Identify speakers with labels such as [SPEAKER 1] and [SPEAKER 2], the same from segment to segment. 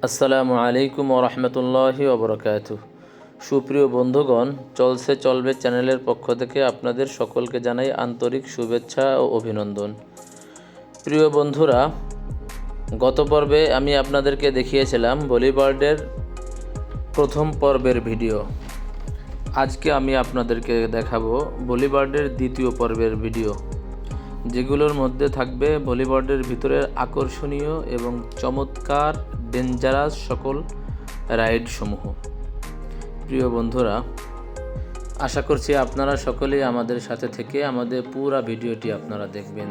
[SPEAKER 1] আসসালামু আলাইকুম ওরহমতুল্লাহি ওবরাকাতুহ। সুপ্রিয় বন্ধুগণ, চলছে চলবে চ্যানেলের পক্ষ থেকে আপনাদের সকলকে জানাই আন্তরিক শুভেচ্ছা ও অভিনন্দন। প্রিয় বন্ধুরা, গত পর্বে আমি আপনাদেরকে দেখিয়েছিলাম বলিবার্ডের প্রথম পর্বের ভিডিও। আজকে আমি আপনাদেরকে দেখাবো বলিবার্ডের দ্বিতীয় পর্বের ভিডিও, যেগুলোর মধ্যে থাকবে বলিবার্ডের ভিতরের আকর্ষণীয় এবং চমৎকার ডেঞ্জারাস সকল রাইডসমূহ। প্রিয় বন্ধুরা, আশা করছি আপনারা সকলেই আমাদের সাথে থেকে আমাদের পুরো ভিডিওটি আপনারা দেখবেন।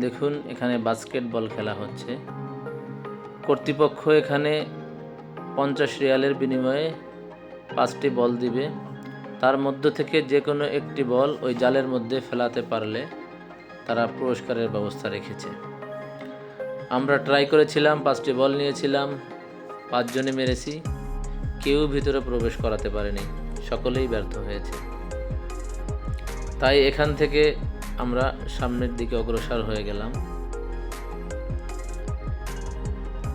[SPEAKER 1] দেখুন, এখানে বাস্কেটবল খেলা হচ্ছে। কর্তৃপক্ষ এখানে 50 রিয়ালের বিনিময়ে 5টি বল দিবে। তার মধ্য থেকে যে কোনো একটি বল ওই জালের মধ্যে ফেলাতে পারলে তারা পুরস্কারের ব্যবস্থা রেখেছে। আমরা ট্রাই করেছিলাম, 5টি বল নিয়েছিলাম, 5 জনে মেরেছি, কেউ ভিতরে প্রবেশ করাতে পারেনি, সকলেই ব্যর্থ হয়েছে। তাই এখান থেকে আমরা সামনের দিকে অগ্রসর হয়ে গেলাম।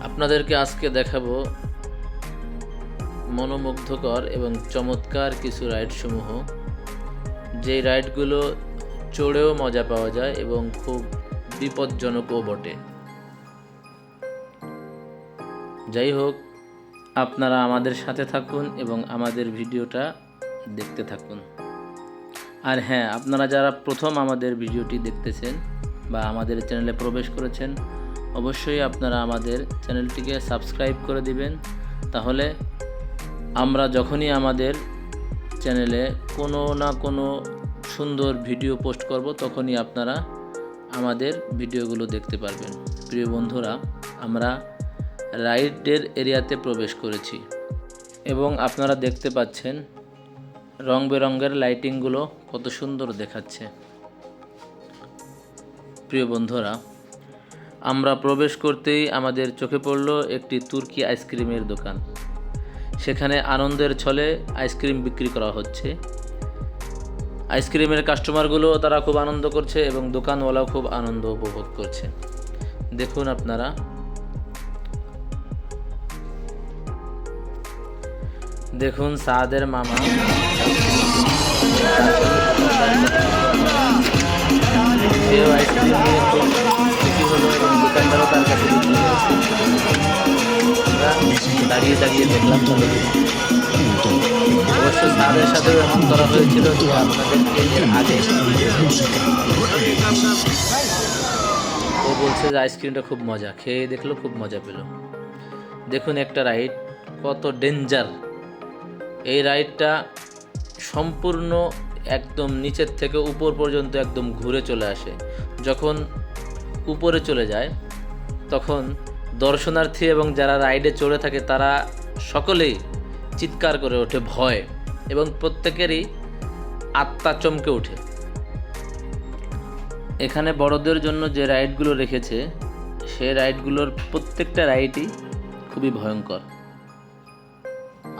[SPEAKER 1] আপনাদেরকে আজকে দেখাবো মনোমুগ্ধকর এবং চমৎকার কিছু রাইডসমূহ, যেই রাইডগুলো চড়েও মজা পাওয়া যায় এবং খুব বিপজ্জনকও বটে। যাই হোক, আপনারা আমাদের সাথে থাকুন এবং আমাদের ভিডিওটা দেখতে থাকুন। আর হ্যাঁ, আপনারা যারা প্রথম আমাদের ভিডিওটি দেখতেছেন বা আমাদের চ্যানেলে প্রবেশ করেছেন, অবশ্যই আপনারা আমাদের চ্যানেলটিকে সাবস্ক্রাইব করে দিবেন। তাহলে আমরা যখনই আমাদের চ্যানেলে কোনো না কোনো সুন্দর ভিডিও পোস্ট করব, তখনই আপনারা আমাদের ভিডিওগুলো দেখতে পারবেন। প্রিয় বন্ধুরা, আমরা রাইডের এরিয়াতে প্রবেশ করেছি এবং আপনারা দেখতে পাচ্ছেন রং বেরঙের লাইটিংগুলো কত সুন্দর দেখাচ্ছে। প্রিয় বন্ধুরা, আমরা প্রবেশ করতেই আমাদের চোখে পড়ল একটি তুর্কি আইসক্রিমের দোকান। সেখানে আনন্দের ছলে আইসক্রিম বিক্রি করা হচ্ছে। আইসক্রিমের কাস্টমারগুলো তারা খুব আনন্দ করছে এবং দোকানওয়ালাও খুব আনন্দ উপভোগ করছে। দেখুন আপনারা, দেখুন সাদের মামা সেও আইসক্রিম নিয়ে খুব খুশি হলো এবং দোকানদারও তার কাছে দাঁড়িয়ে দাঁড়িয়ে দেখলাম। অবশ্য সাদের সাথে এমন করা হয়েছিল যে আপনাদেরকে আগে ও বলছে যে আইসক্রিমটা খুব মজা, খেয়ে দেখলো খুব মজা পেল। দেখুন একটা রাইড কত ডেঞ্জার। এই রাইডটা সম্পূর্ণ একদম নিচের থেকে উপর পর্যন্ত একদম ঘুরে চলে আসে। যখন উপরে চলে যায় তখন দর্শনার্থী এবং যারা রাইডে চড়ে থাকে তারা সকলেই চিৎকার করে ওঠে ভয়, এবং প্রত্যেকেরই আত্মা চমকে ওঠে। এখানে বড়দের জন্য যে রাইডগুলো রেখেছে সেই রাইডগুলোর প্রত্যেকটা রাইডই খুবই ভয়ঙ্কর।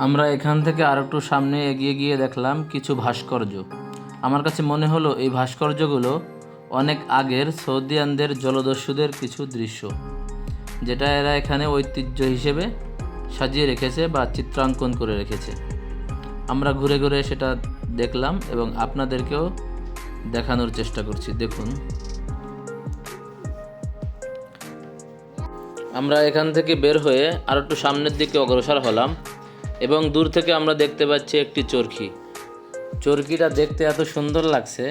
[SPEAKER 1] আমরা এখান থেকে আর একটু সামনে এগিয়ে গিয়ে দেখলাম কিছু ভাস্কর্য। আমার কাছে মনে হলো এই ভাস্কর্যগুলো অনেক আগের সৌদিয়ানদের জলদস্যুদের কিছু দৃশ্য, যেটা এরা এখানে ঐতিহ্য হিসেবে সাজিয়ে রেখেছে বা চিত্রাঙ্কন করে রেখেছে। আমরা ঘুরে ঘুরে সেটা দেখলাম এবং আপনাদেরকেও দেখানোর চেষ্টা করছি। দেখুন, আমরা এখান থেকে বের হয়ে আর একটু সামনের দিকে অগ্রসর হলাম এবং দূর থেকে আমরা দেখতে পাচ্ছি একটি চরকি। চরকিটা দেখতে এত সুন্দর লাগছে,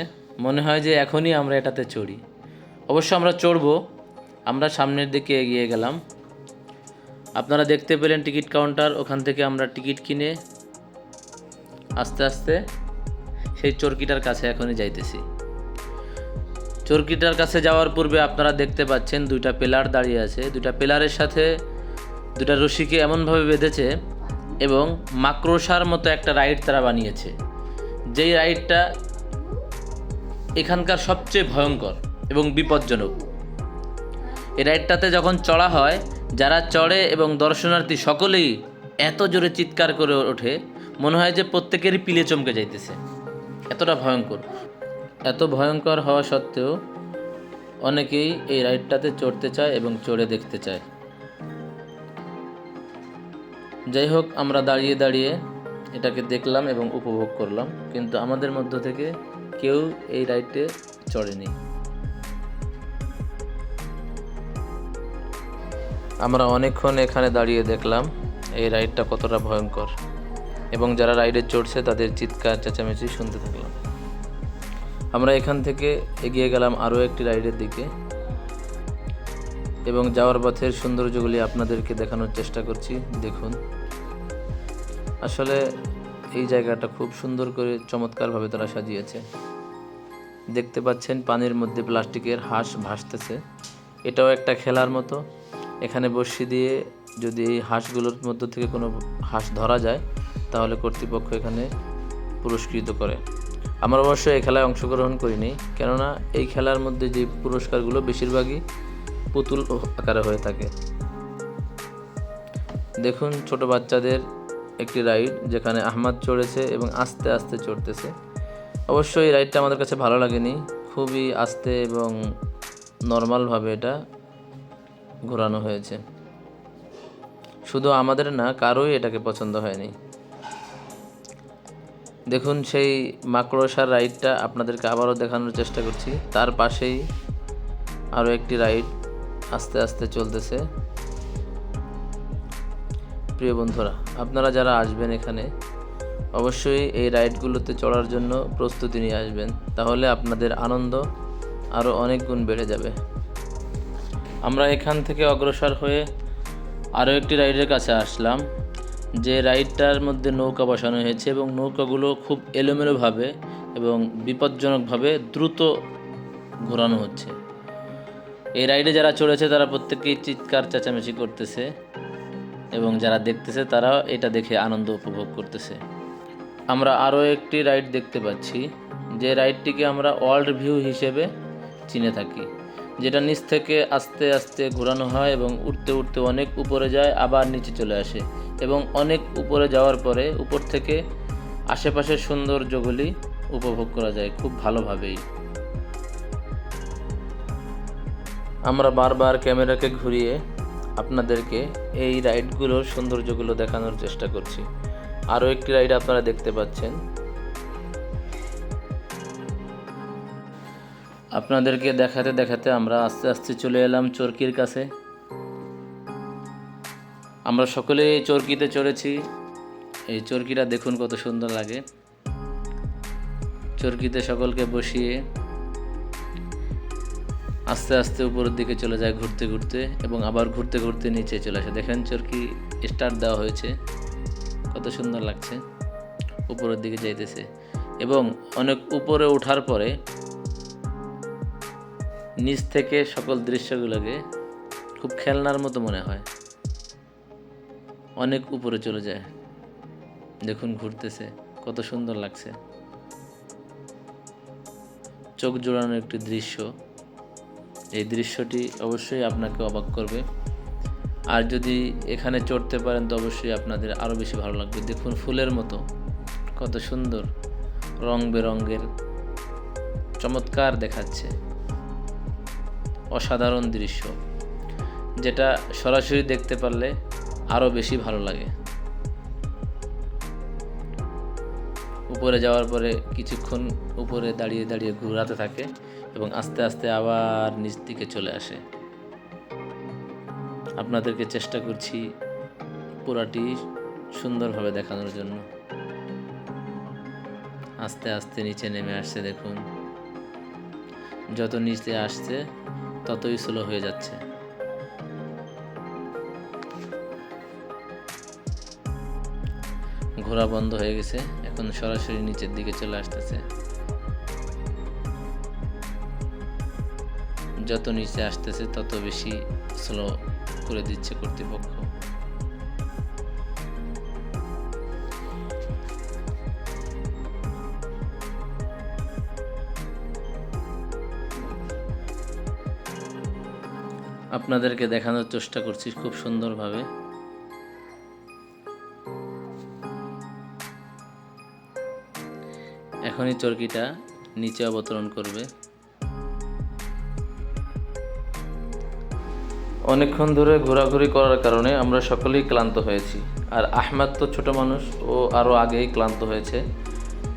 [SPEAKER 1] মনে হয় যে এখনই আমরা এটাতে চড়ি। অবশ্য আমরা চড়বো। আমরা সামনের দিকে এগিয়ে গেলাম। আপনারা দেখতে পেলেন টিকিট কাউন্টার, ওখান থেকে আমরা টিকিট কিনে আস্তে আস্তে সেই চরকিটার কাছে এখনই যাইতেছি। চরকিটার কাছে যাওয়ার পূর্বে আপনারা দেখতে পাচ্ছেন 2টা পিলার দাঁড়িয়ে আছে। 2টা পিলারের সাথে 2টা রশিকে এমনভাবে বেঁধেছে এবং মাকড়সার মতো একটা রাইড তারা বানিয়েছে, যেই রাইডটা এখানকার সবচেয়ে ভয়ঙ্কর এবং বিপজ্জনক। এই রাইডটাতে যখন চড়া হয়, যারা চড়ে এবং দর্শনার্থী সকলেই এত জোরে চিৎকার করে ওঠে, মনে হয় যে প্রত্যেকেরই পিলে চমকে যাইতেছে, এতটা ভয়ঙ্কর। এত ভয়ঙ্কর হওয়া সত্ত্বেও অনেকেই এই রাইডটাতে চড়তে চায় এবং চড়ে দেখতে চায়। যাই হোক, আমরা দাঁড়িয়ে দাঁড়িয়ে এটাকে দেখলাম এবং উপভোগ করলাম, কিন্তু আমাদের মধ্য থেকে কেউ এই রাইডে চড়েনি। আমরা অনেকক্ষণ এখানে দাঁড়িয়ে দেখলাম এই রাইডটা কতটা ভয়ঙ্কর, এবং যারা রাইডে চড়ছে তাদের চিৎকার চেঁচামেচি শুনতে থাকলাম। আমরা এখান থেকে এগিয়ে গেলাম আরও একটি রাইডের দিকে, এবং যাওয়ার পথের সৌন্দর্যগুলি আপনাদেরকে দেখানোর চেষ্টা করছি। দেখুন, আসলে এই জায়গাটা খুব সুন্দর করে চমৎকারভাবে তারা সাজিয়েছে। দেখতে পাচ্ছেন পানির মধ্যে প্লাস্টিকের হাঁস ভাসতেছে, এটাও একটা খেলার মতো। এখানে বড়শি দিয়ে যদি এই হাঁসগুলোর মধ্য থেকে কোনো হাঁস ধরা যায় তাহলে কর্তৃপক্ষ এখানে পুরস্কৃত করে। আমরা অবশ্য এই খেলায় অংশগ্রহণ করিনি, কেননা এই খেলার মধ্যে যে পুরস্কারগুলো বেশিরভাগই পুতুল আকারে হয়ে থাকে। দেখুন, ছোট বাচ্চাদের একটি রাইড যেখানে আহমাদ চড়েছে এবং আস্তে আস্তে চড়তেছে। অবশ্যই এই রাইডটা আমাদের কাছে ভালো লাগেনি, খুবই আস্তে এবং নর্মালভাবে এটা ঘোরানো হয়েছে। শুধু আমাদের না, কারোই এটাকে পছন্দ হয়নি। দেখুন, সেই মাকড়সার রাইডটা আপনাদেরকে আবারও দেখানোর চেষ্টা করছি। তার পাশেই আরও একটি রাইড আস্তে আস্তে চলতেছে। প্রিয় বন্ধুরা, আপনারা যারা আসবেন এখানে অবশ্যই এই রাইডগুলোতে চড়ার জন্য প্রস্তুতি নিয়ে আসবেন, তাহলে আপনাদের আনন্দ আরও অনেক গুণ বেড়ে যাবে। আমরা এখান থেকে অগ্রসর হয়ে আরও একটি রাইডের কাছে আসলাম, যে রাইডটার মধ্যে নৌকা বসানো হয়েছে এবং নৌকাগুলো খুব এলোমেলোভাবে এবং বিপজ্জনকভাবে দ্রুত ঘোরানো হচ্ছে। এই রাইডে যারা চড়েছে তারা প্রত্যেকেই চিৎকার চেঁচামেচি করতেছে, এবং যারা দেখতেছে তারাও এটা দেখে আনন্দ উপভোগ করতেছে। আমরা আরও একটি রাইড দেখতে পাচ্ছি, যে রাইডটিকে আমরা ওয়ার্ল্ড ভিউ হিসেবে চিনে থাকি, যেটা নিচ থেকে আস্তে আস্তে ঘোরানো হয় এবং উঠতে উঠতে অনেক উপরে যায়, আবার নিচে চলে আসে, এবং অনেক উপরে যাওয়ার পরে উপর থেকে আশেপাশের সৌন্দর্যগুলি উপভোগ করা যায় খুব ভালোভাবেই। আমরা বারবার ক্যামেরাকে ঘুরিয়ে আপনাদেরকে এই রাইডগুলোর সৌন্দর্যগুলো দেখানোর চেষ্টা করছি। আরও একটি রাইড আপনারা দেখতে পাচ্ছেন। আপনাদেরকে দেখাতে দেখাতে আমরা আস্তে আস্তে চলে এলাম চরকির কাছে। আমরা সকলে এই চরকিতে চড়েছি। এই চরকিটা দেখুন কত সুন্দর লাগে। চরকিতে সকলকে বসিয়ে আস্তে আস্তে উপরের দিকে চলে যায় ঘুরতে ঘুরতে, এবং আবার ঘুরতে ঘুরতে নিচে চলে আসে। দেখেন, চরকি স্টার্ট দেওয়া হয়েছে, কত সুন্দর লাগছে, উপরের দিকে যাইতেছে। এবং অনেক উপরে ওঠার পরে নিচ থেকে সকল দৃশ্যগুলোকে খুব খেলনার মতো মনে হয়, অনেক উপরে চলে যায়। দেখুন, ঘুরতেছে, কত সুন্দর লাগছে, চোখ জোড়ানো একটি দৃশ্য। এই দৃশ্যটি অবশ্যই আপনাকে অবাক করবে, আর যদি এখানে চড়তে পারেন তো অবশ্যই আপনাদের আরও বেশি ভালো লাগবে। দেখুন, ফুলের মতো কত সুন্দর রং বেরঙের, চমৎকার দেখাচ্ছে, অসাধারণ দৃশ্য, যেটা সরাসরি দেখতে পারলে আরও বেশি ভালো লাগে। উপরে যাওয়ার পরে কিছুক্ষণ উপরে দাঁড়িয়ে দাঁড়িয়ে ঘোরাতে থাকে এবং আস্তে আস্তে আবার নিচ দিকে চলে আসে। আপনাদেরকে চেষ্টা করছি পুরাটি সুন্দরভাবে দেখানোর জন্য। আস্তে আস্তে নিচে নেমে আসছে, দেখুন, যত নিচে আসছে ততই স্লো হয়ে যাচ্ছে। ঘোরা বন্ধ হয়ে গেছে, এখন সরাসরি নিচের দিকে চলে আসতেছে। যত নিচে আসতেছে তত বেশি স্লো করে দিচ্ছে কর্তৃপক্ষ। আপনাদেরকে দেখানোর চেষ্টা করছি খুব সুন্দরভাবে। এখনই চরকিটা নিচে অবতরণ করবে। অনেকক্ষণ ধরে ঘোরাঘুরি করার কারণে আমরা সকলেই ক্লান্ত হয়েছি। আর আহমেদ তো ছোট মানুষ, ও আরও আগেই ক্লান্ত হয়েছে,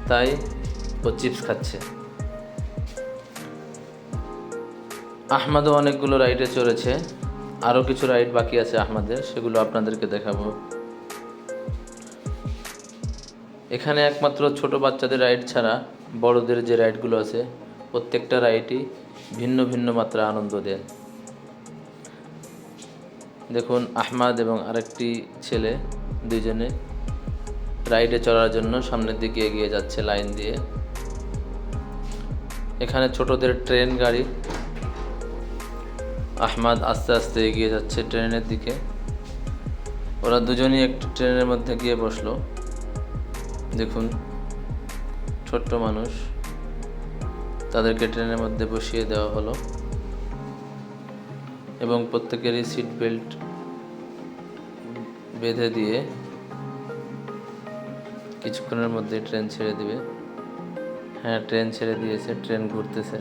[SPEAKER 1] তাই ও চিপস খাচ্ছে। আহমেদও অনেকগুলো রাইডে চড়েছে, আরও কিছু রাইড বাকি আছে আহমেদের, সেগুলো আপনাদেরকে দেখাবো। এখানে একমাত্র ছোট বাচ্চাদের রাইড ছাড়া বড়দের যে রাইডগুলো আছে প্রত্যেকটা রাইডই ভিন্ন ভিন্ন মাত্রায় আনন্দ দেয়। দেখুন আহমেদ এবং আরেকটি ছেলে দুইজনে রাইডে চড়ার জন্য সামনের দিকে এগিয়ে যাচ্ছে লাইন দিয়ে। এখানে ছোটদের ট্রেন গাড়ি, আহমেদ আস্তে আস্তে এগিয়ে যাচ্ছে ট্রেনের দিকে। ওরা দুজনই একটি ট্রেনের মধ্যে গিয়ে বসলো। দেখুন ছোট্ট মানুষ, তাদেরকে ট্রেনের মধ্যে বসিয়ে দেওয়া হলো এবং প্রত্যেকেরই সিট বেল্ট বেঁধে দিয়ে কিছুক্ষণের মধ্যে ট্রেন ছেড়ে দিবে। হ্যাঁ, ট্রেন ছেড়ে দিয়েছে, ট্রেন ঘুরতেছে।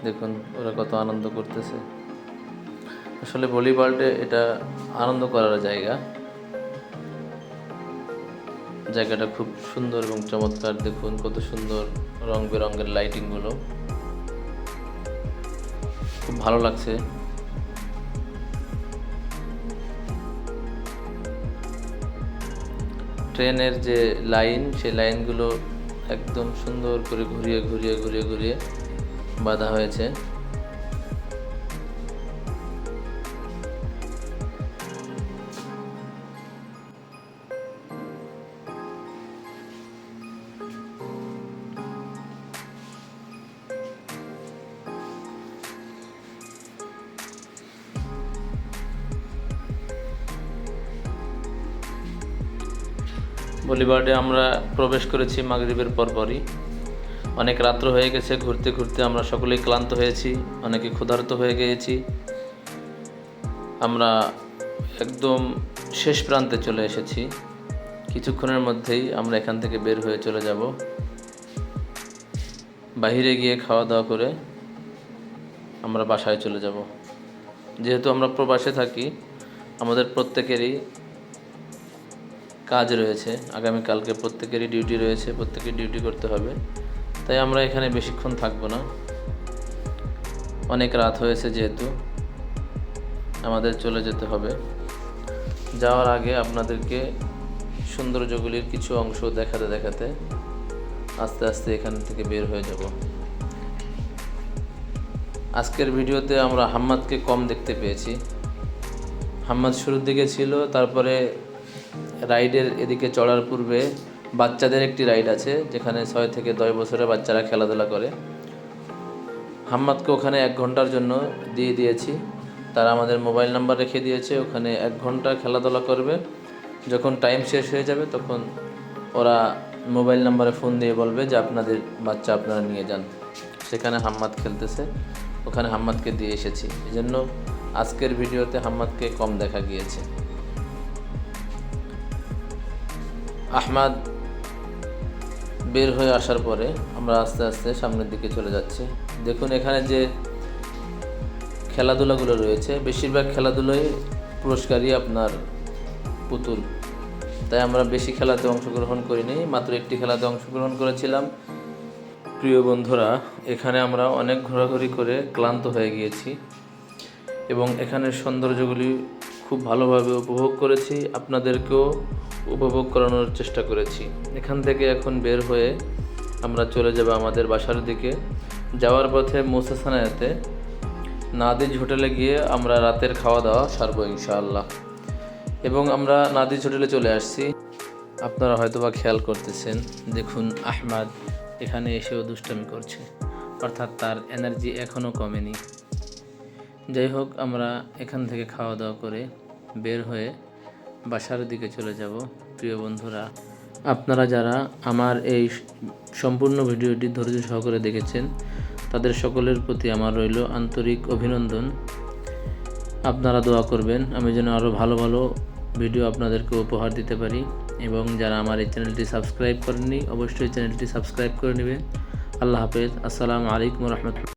[SPEAKER 1] দেখুন ওরা কত আনন্দ করতেছে। আসলে ভলিবলটা এটা আনন্দ করার জায়গাটা খুব সুন্দর এবং চমৎকার। দেখুন কত সুন্দর রং বেরঙের লাইটিংগুলো, খুব ভালো লাগছে। ট্রেনের যে লাইন, সেই লাইনগুলো একদম সুন্দর করে ঘুরিয়ে ঘুরিয়ে ঘুরিয়ে ঘুরিয়ে বাঁধা হয়েছে। বলিবার্ডে আমরা প্রবেশ করেছি মাগরিবের পরপরই। অনেক রাত্র হয়ে গেছে, ঘুরতে ঘুরতে আমরা সকলেই ক্লান্ত হয়েছি, অনেকে ক্ষুধার্ত হয়ে গিয়েছি। আমরা একদম শেষ প্রান্তে চলে এসেছি। কিছুক্ষণের মধ্যেই আমরা এখান থেকে বের হয়ে চলে যাব। বাইরে গিয়ে খাওয়া দাওয়া করে আমরা বাসায় চলে যাব। যেহেতু আমরা প্রবাসে থাকি, আমাদের প্রত্যেকেরই কাজ রয়েছে, আগামীকালকে প্রত্যেকেরই ডিউটি রয়েছে, প্রত্যেকের ডিউটি করতে হবে। তাই আমরা এখানে বেশিক্ষণ থাকবো না, অনেক রাত হয়েছে যেহেতু আমাদের চলে যেতে হবে। যাওয়ার আগে আপনাদেরকে সৌন্দর্যগুলির কিছু অংশ দেখাতে দেখাতে আস্তে আস্তে এখান থেকে বের হয়ে যাব। আজকের ভিডিওতে আমরা হাম্মাদকে কম দেখতে পেয়েছি। হাম্মাদ শুরুর দিকে ছিল, তারপরে রাইডের এদিকে চড়ার পূর্বে বাচ্চাদের একটি রাইড আছে যেখানে 6 থেকে 10 বছরের বাচ্চারা খেলাধুলা করে। হাম্মাদকে ওখানে 1 ঘন্টার জন্য দিয়ে দিয়েছি। তারা আমাদের মোবাইল নাম্বার রেখে দিয়েছে, ওখানে 1 ঘন্টা খেলাধুলা করবে। যখন টাইম শেষ হয়ে যাবে তখন ওরা মোবাইল নাম্বারে ফোন দিয়ে বলবে যে আপনাদের বাচ্চা আপনারা নিয়ে যান। সেখানে হাম্মাদ খেলতেছে, ওখানে হাম্মাদকে দিয়ে এসেছি। এজন্য আজকের ভিডিওতে হাম্মাদকে কম দেখা গিয়েছে। আহমেদ বের হয়ে আসার পরে আমরা আস্তে আস্তে সামনের দিকে চলে যাচ্ছি। দেখুন এখানে যে খেলাধুলাগুলো রয়েছে, বেশিরভাগ খেলাধুলোয় পুরস্কারই আপনার পুতুল। তাই আমরা বেশি খেলাতে অংশগ্রহণ করিনি, মাত্র একটি খেলাতে অংশগ্রহণ করেছিলাম। প্রিয় বন্ধুরা, এখানে আমরা অনেক ঘোরাঘুরি করে ক্লান্ত হয়ে গিয়েছি এবং এখানের সৌন্দর্যগুলি খুব ভালোভাবে উপভোগ করেছি, আপনাদেরকেও উপভোগ করানোর চেষ্টা করেছি। এখান থেকে এখন বের হয়ে আমরা চলে যাব আমাদের বাসার দিকে। যাওয়ার পথে মুসাসানাতে নাদিজ হোটেলে গিয়ে আমরা রাতের খাওয়া দাওয়া সারবো ইনশাআল্লাহ। এবং আমরা নাদিজ হোটেলে চলে আসছি। আপনারা হয়তোবা খেয়াল করতেছেন, দেখুন আহমেদ এখানে এসেও দুষ্টামি করছে, অর্থাৎ তার এনার্জি এখনও কমেনি। যাই হোক, আমরা এখান থেকে খাওয়া দাওয়া করে বের হয়ে বাসার দিকে চলে যাব। প্রিয় বন্ধুরা, আপনারা যারা আমার এই সম্পূর্ণ ভিডিওটি ধৈর্য সহকারে দেখেছেন, তাদের সকলের প্রতি আমার রইল আন্তরিক অভিনন্দন। আপনারা দোয়া করবেন আমি যেন আরও ভালো ভালো ভিডিও আপনাদেরকে উপহার দিতে পারি। এবং যারা আমার এই চ্যানেলটি সাবস্ক্রাইব করেননি, অবশ্যই চ্যানেলটি সাবস্ক্রাইব করে নেবেন। আল্লাহ হাফেজ। আসসালামু আলাইকুম ওয়া রাহমাতুল্লাহ।